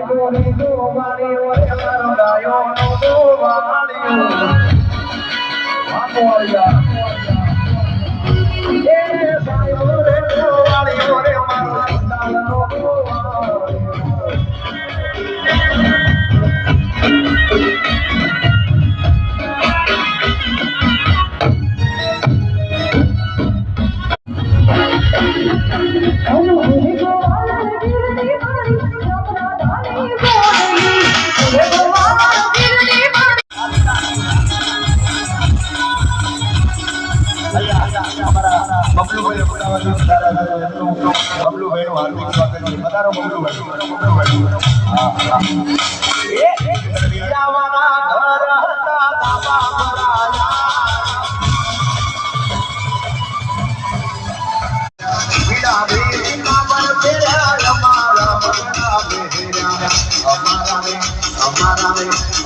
ગોરી નો વાળ્યો રે મારો ડાયો નો વાળ્યો વાળ્યા એ સાયો રે નો વાળ્યો રે મારો ડાયો નો બબલુભાઈ નું હાર્દિક સ્વાગત છે. પધારો બબલુભાઈ. હા હા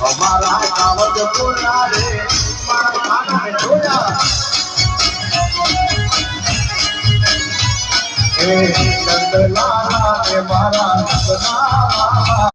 અમારા કાવજ પૂરા રે મારા જોયા નંદલાલા ને મારા નંદલાલા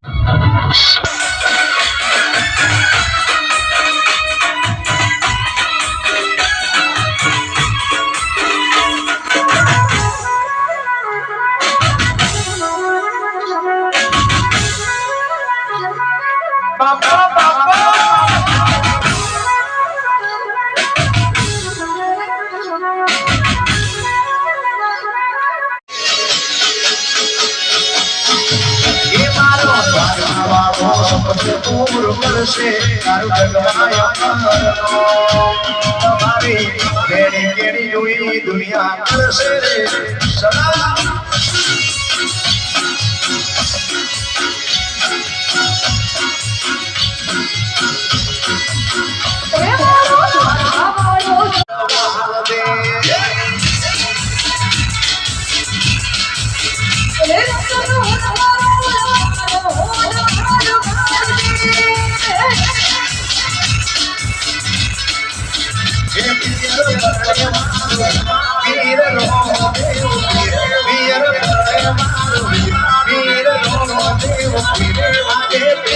બાપા બાપા તમારી કેડી કેડી જોઈ દુનિયા કરશે રે સદા વીર